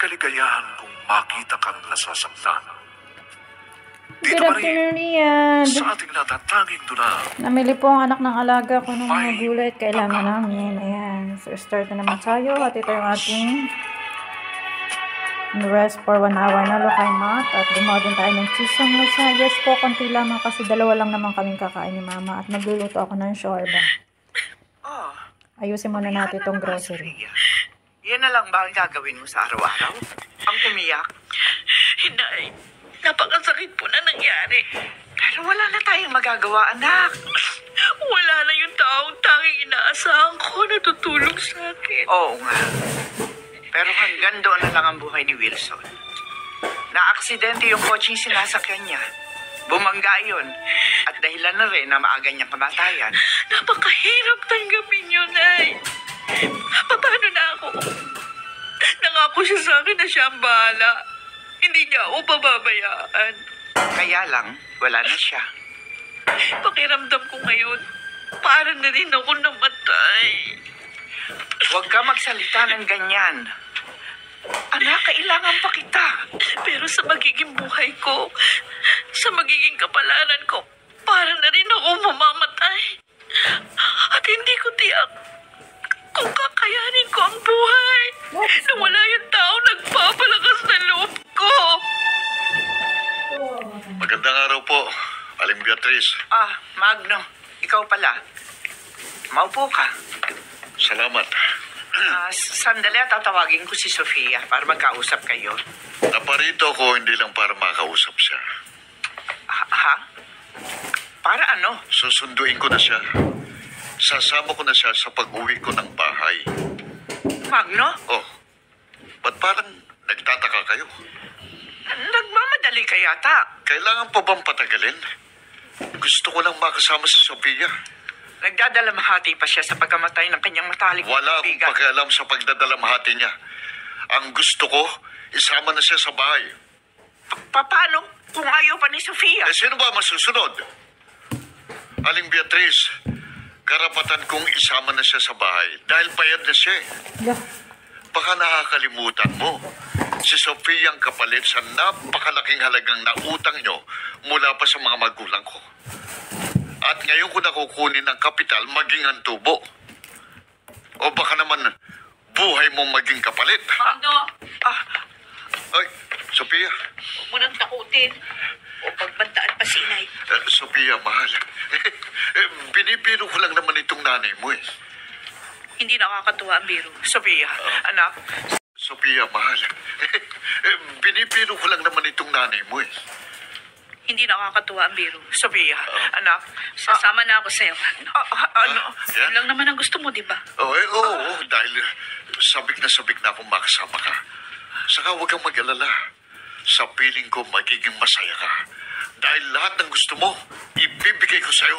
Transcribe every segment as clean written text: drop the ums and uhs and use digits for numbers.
kaligayahan kung makita kang nasasaktan. Good Dito pa rin, afternoon, Rian. sa ating natatanging duna, Namili po ang anak ng alaga ko ng mga gulay at kailangan namin. Ayan. So, start na naman tayo. At ito yung ating rest for 1 hour na lokay mat. At gumawa din tayo ng chisong masa. Yes po, konti lamang kasi 2 lang naman kaming kakain ni Mama. At magluluto ako ng shorba. Oh, Ayusin muna natin itong grocery. Yan na lang ba ang gagawin mo sa araw-araw? Ang umiyak? Hinay, napakasakit po na nangyari. Pero wala na tayong magagawa, anak. Wala na yung taong tanging inaasahan ko na tutulong sa akin. Oo nga. Pero hanggang doon na lang ang buhay ni Wilson. Na-aksidente yung kotseng sinasakyan niya. Bumangga yun. At dahilan na rin na maaga niyang kamatayan. Napakahirap tanggapin yun, Nay. Paano na ako? Nangako siya sa akin na siya ang bahala. Hindi niya ako pababayaan. Kaya lang, wala na siya. Pakiramdam ko ngayon, parang na rin ako namatay. Huwag ka magsalita ng ganyan. Anak, kailangan pa kita. Pero sa magiging buhay ko, sa magiging kapalaran ko, parang na rin ako mamamatay. At hindi ko tiyak kung kakayanin ko ang buhay. Na wala yung tao nagpapalakas na loob ko. magandang araw po, Aling Beatriz. Magno, ikaw pala. Maupo ka. Salamat. Sandali at tatawagin ko si Sofia para magkausap kayo. Naparito ako hindi lang para makausap siya. Ha? Para ano? Susunduin ko na siya. Sasama ko na siya sa pag-uwi ko ng bahay. Magno? Oh, ba't parang nagtataka kayo? Nagmamadali ka yata. Kailangan pa bang patagalin? Gusto ko lang makasama si Sofia. Nagdadalamhati pa siya sa pagkamatay ng kanyang matalik na Wala akong kaibigan. pakialam sa pagdadalamhati niya. Ang gusto ko, isama na siya sa bahay. Paano kung ayaw pa ni Sofia? Eh, sino ba masusunod? Aling Beatriz, karapatan kong isama na siya sa bahay dahil bayad na siya. Yeah. Baka nakakalimutan mo. Si Sofia ang kapalit sa napakalaking halagang nautang nyo mula pa sa mga magulang ko. At ngayon ko nakukunin ng kapital maging ang tubo. O baka naman buhay mong maging kapalit. Ano? Ay, Sofia. Huwag mo nang takutin. O pagbantaan pa si inay. Sofia, mahal. Binibiro ko lang naman itong nanay mo eh. Hindi nakakatuwa ang biro. Sofia, anak. Sofia, mahal. Binibiro ko lang naman itong nanay mo eh. Hindi nakakatuwa ang biro. Sofia, anak. Sasama na ako sa'yo. Ano? Yun lang naman ang gusto mo, di ba? Oo, dahil sabik na akong makasama ka. Saka huwag kang mag-alala. Sa piling ko, magiging masaya ka. Dahil lahat ng gusto mo, ibibigay ko sa'yo.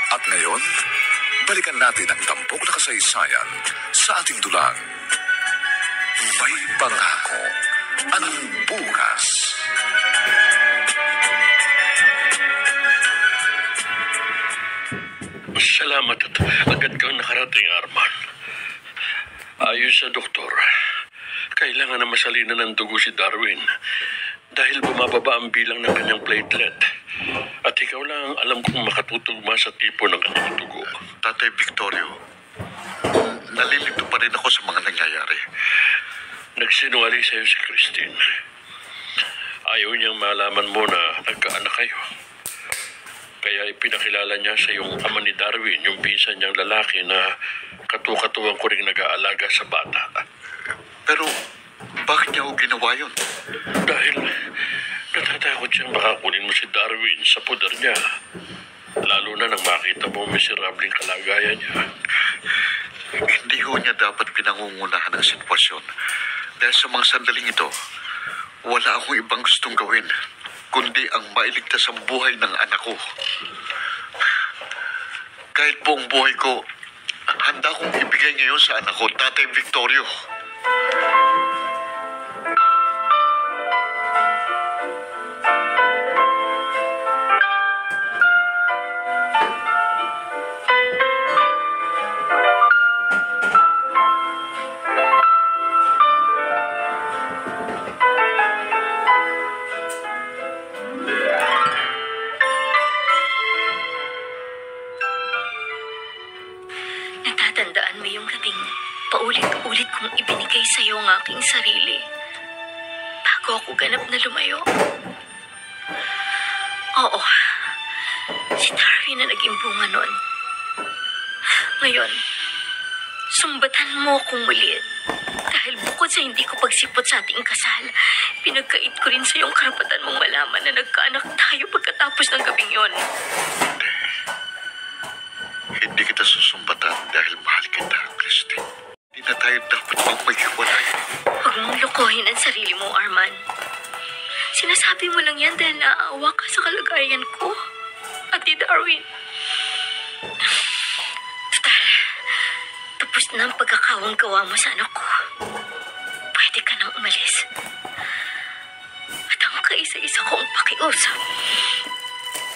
At ngayon, balikan natin ang tampok na kasaysayan sa ating dulang. May pangako ang bukas. Salamat at agad kang nakarating, Arman. Ayon sa doktor, kailangan na masalinan ng dugo si Darwin dahil bumababa ang bilang ng kanyang platelet. At ikaw lang ang alam kong makatutugma sa tipo ng kanyang dugo. Tatay Victorio, nalilito pa rin ako sa mga nangyayari. Nagsinungaling sa'yo si Christine. Ayaw niyang malaman mo na nagkaanak kayo. Kaya ipinakilala niya sa iyong ama ni Darwin, yung pinsan niyang lalaki na katukatuwang ko rin nag-aalaga sa bata. Pero, bakit niya ako ginawa yun? Dahil natatakot siyang makakunin mo si Darwin sa poder niya. Lalo na nang makita mo miserableng kalagayan niya. Hindi ho niya dapat pinangungunahan ang sitwasyon. Dahil sa mga sandaling ito, wala akong ibang gustong gawin, kundi ang mailigtas ang buhay ng anak ko. Kahit buong buhay ko, handa kong ibigay ngayon sa anak ko, Tatay Victorio. Natatandaan mo yung gabing paulit-ulit kong ibinigay sa'yo ang aking sarili bago ako ganap na lumayo? Oo, si Darwin na naging bunga nun. Ngayon, sumbatan mo akong muli dahil bukod sa hindi ko pagsipot sa ating kasal, pinagkait ko rin sa iyong karapatan mong malaman na nagkaanak tayo pagkatapos ng gabing yon. Hindi kita susumbatan dahil mahal kita, Christine. Hindi na tayo dapat maghiwalay. Huwag mong lokohin ang sarili mo, Arman. Sinasabi mo lang yan dahil naaawa ka sa kalagayan ko at ni Darwin. Total, tapos na ang pagkakawang gawa mo sa anak ko. Pwede ka nang umalis. At ang kaisa-isa kong pakiusap,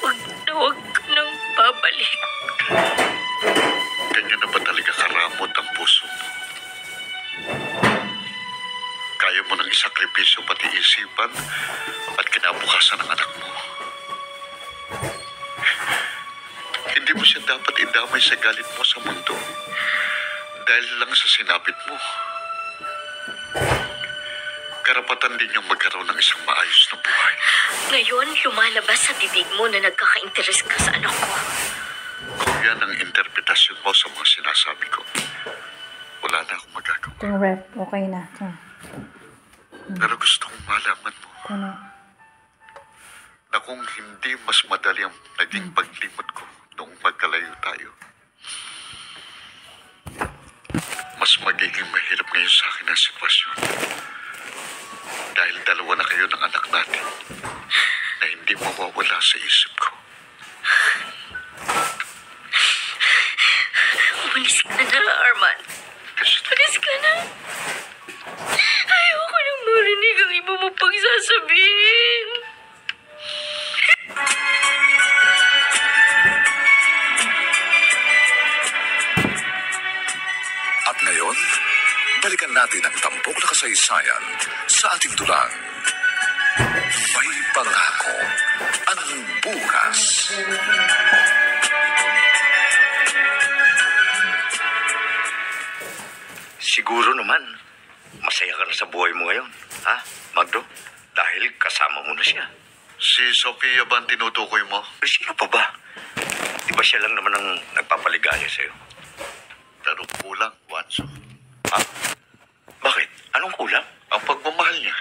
huwag ka nang babalik. Ganyan na ba talaga karamot ang puso mo? Kaya mo nang isakripisyo pati isipan at kinabukasan ng anak mo. Hindi mo siya dapat idamay sa galit mo sa mundo dahil lang sa sinapit mo. Karapatan din niyang magkaroon ng isang maayos na buhay. Ngayon, lumalabas sa bibig mo na nagkaka-interes ka sa anak ko. Kung yan ang interpretasyon mo sa mga sinasabi ko, wala na akong magagawa. Itong rep, okay na. Ito. Pero gusto kong malaman mo Ito na. na kung hindi mas madali ang naging paglimot ko noong magkalayo tayo, mas magiging mahirap ngayon sa akin ang sitwasyon. Dahil dalawa na kayo ng anak natin na hindi mawawala sa isip ko. Umalis ka na, Arman. Umalis ka na. Ayoko nang marinig ang iba mo pang sasabihin. At ngayon, balikan natin ang tampok na kasaysayan sa ating dulang. May pangako ang bukas. Siguro naman, masaya ka na sa buhay mo ngayon. Ha, Magdo? Dahil kasama mo na siya. Si Sofia ba ang tinutukoy mo? Eh, sino pa ba? Di ba siya lang naman ang nagpapaligaya sa'yo? Pero kulang, Watson. Ha? Bakit? Anong kulang? Ang pagmamahal niya.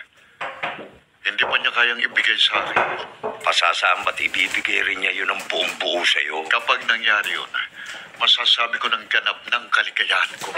Hindi pa niya kayang ibigay sa akin. Pasasaan ba't ibibigay rin niya yun ang buong buo sa'yo? Kapag nangyari yun, masasabi ko ng ganap ng kaligayahan ko.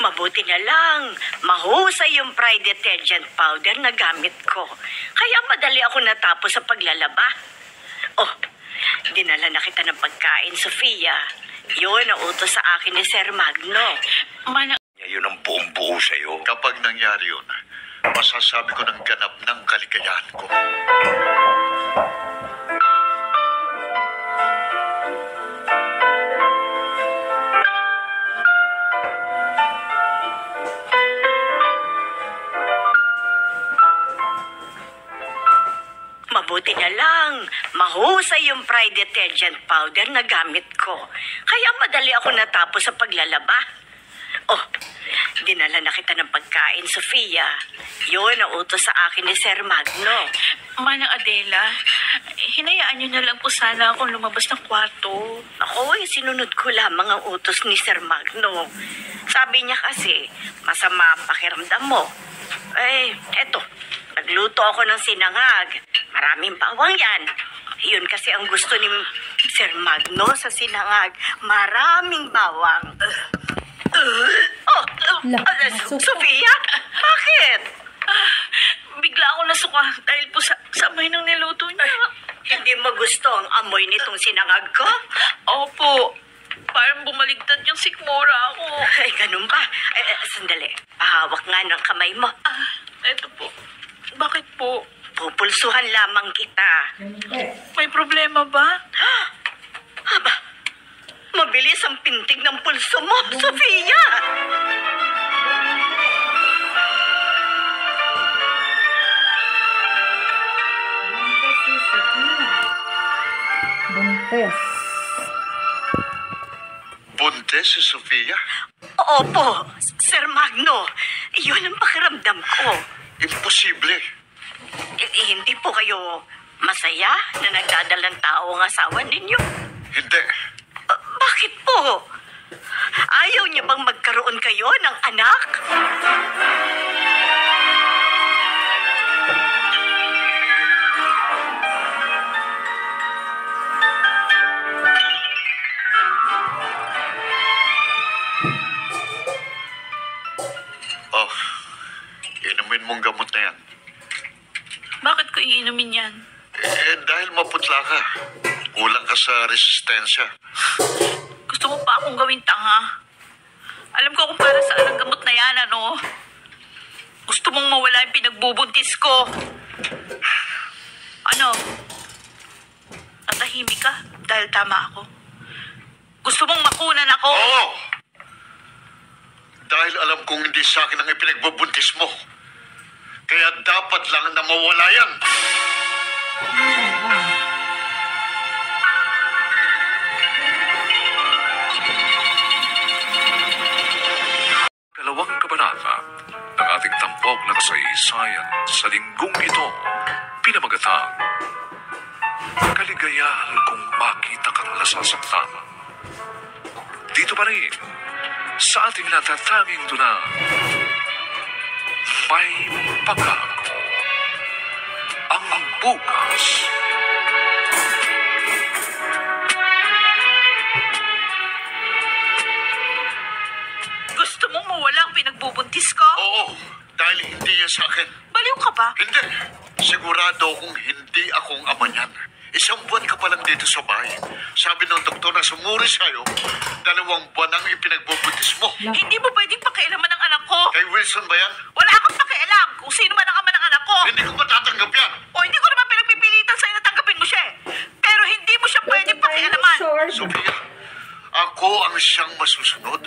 Mabuti na lang, mahusay yung Pride detergent powder na gamit ko. Kaya madali ako natapos sa paglalaba. Oh, dinala na kita ng pagkain, Sofia. Yun ang utos sa akin ni Sir Magno. Niya yun ang buong buo sa'yo. Kapag nangyari yun, masasabi ko ng ganap ng kaligayahan ko. Mabuti na lang, mahusay yung Pride detergent powder na gamit ko. Kaya madali ako natapos sa paglalaba. Oh, dinala na kita ng pagkain, Sofia. Yun ang utos sa akin ni Sir Magno. Manang Adela, hinayaan niyo na lang po sana akong lumabas ng kwarto. Ako sinunod ko lamang ang utos ni Sir Magno. Sabi niya kasi, masama ang pakiramdam mo. Eto, nagluto ako ng sinangag. Maraming bawang yan. Yun kasi ang gusto ni Sir Magno sa sinangag. Maraming bawang. La, nasuka. Sofia? Bakit? Bigla ako nasuka dahil po sa amoy ng niluto niya. Hindi mo gusto ang amoy nitong sinangag ko? Opo, parang bumaligtad yung sikmura ako. Ay, ganun ba? Sandali. Pahawak nga ng kamay mo. Eto po. Bakit po? Pupulsuhan lamang kita. May problema ba? Aba, mabilis ang pintig ng pulso mo, Sofia! Buntes. Buntes si Sofia? Opo, Sir Magno. Iyon ang pakiramdam ko. Imposible. Hindi po kayo masaya na nagdadalang tao ang asawa ninyo? Hindi. Bakit po? Ayaw niya bang magkaroon kayo ng anak? Oh, inumin mong gamot na yan. Bakit ko iinumin yan? Dahil maputla ka. Kulang ka sa resistensya. Gusto mo pa akong gawin tanga? Alam ko kung para saan ang gamot na yan, ano? Gusto mong mawala yung pinagbubuntis ko. Ano? Natahimik ka dahil tama ako. Gusto mong makunan ako? Oo! Dahil alam kong hindi sa akin ang ipinagbubuntis mo. Kaya dapat lang na mawala yan. Dalawang kabanata ng ating tampok na kasaysayan sa linggong ito, pinamagatang Kaligayahan kung makita kang nasasaktan. Dito pa rin, sa ating natatanging dunang, may pangako ang bukas. Gusto mong mawala ang pinagbubuntis ko? Oo, dahil hindi yan sa akin. Baliw ka ba? Hindi. Sigurado akong hindi akong ama niyan. 1 buwan ka pa lang dito sa bahay. Sabi ng doktor na sumuri sa'yo, 2 buwan ang ipinagbubuntis mo. Hindi mo pwedeng pakialaman ng anak ko. Kay Wilson ba yan? Wala akong pakialam kung sino man ang ama ng anak ko. Hindi ko matatanggap yan. O hindi ko naman pinagpipilitan sa'yo na tanggapin mo siya eh. Pero hindi mo siya pwedeng pakialaman. Short. Sophia, ako ang siyang masusunod.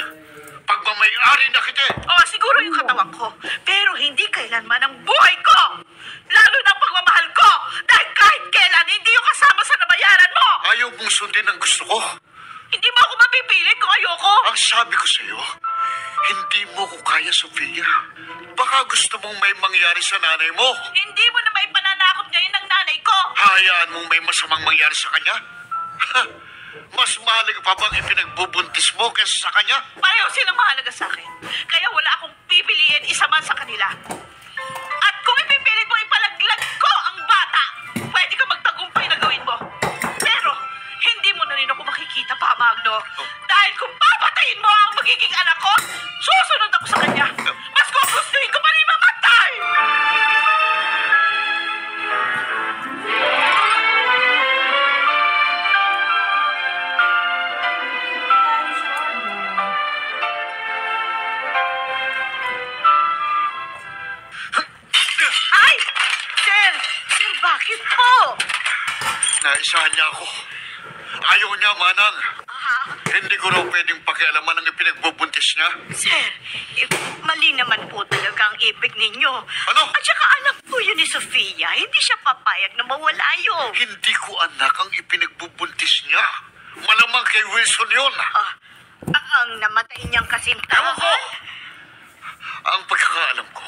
Pagmamayari na kita. O siguro yung katawan ko. Pero hindi kailanman ang buhay ko. Lalo na ang pagmamahal ko. Dahil kahit kailan, hindi yung kasama sa nabayaran mo. Ayaw mong sundin ang gusto ko. Hindi mo ako mapipilit kung ayoko. Ang sabi ko sa'yo, hindi mo ko kaya, Sophia. Baka gusto mong may mangyari sa nanay mo. Hindi mo na may pananakot ngayon ng nanay ko. Hayaan mong may masamang mangyari sa kanya? Ha? Mas mahalaga pa bang ipinagbubuntis mo kaysa sa kanya? Pareho silang mahalaga sa akin. Kaya wala akong pipiliin isa man sa kanila. At kung ipipilit mo ipalaglag ko ang bata, pwede ka magtagumpay na gawin mo. Pero, hindi mo na rin ako makikita pa, Magno. Dahil kung papatayin mo ang magiging anak ko, susunod ako sa kanya. Mas gugustuhin ko pa rin mamatay! Ay! Sir, bakit po? Naisahan niya ako. Ayaw niya, Manang. Hindi ko raw pwedeng pakialaman ang ipinagbubuntis niya. Sir, mali naman po talaga ang ibig ninyo. Ano? At saka anak po yun ni Sofia. Hindi siya papayag na mawala yun. Hindi ko anak ang ipinagbubuntis niya. Malamang kay Wilson yun. Ang namatay niyang Ewan ko. kasintahan. Ang pagkakaalam ko,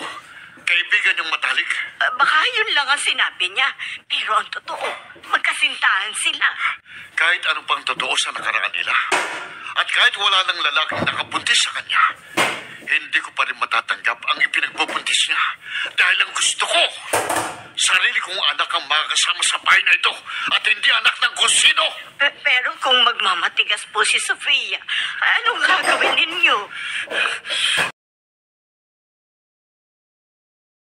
kaibigan niyang matalik. Baka yun lang ang sinabi niya. Pero ang totoo, magkasintahan sila. Kahit anong pang totoo sa nakaraan nila. At kahit wala ng lalaking nakabuntis sa kanya, hindi ko pa rin matatanggap ang ipinagbubuntis niya. Dahil ang gusto ko, sarili kong anak ang makakasama sa bahay na ito at hindi anak ng kung sino. Pero kung magmamatigas po si Sofia, anong gagawin ninyo?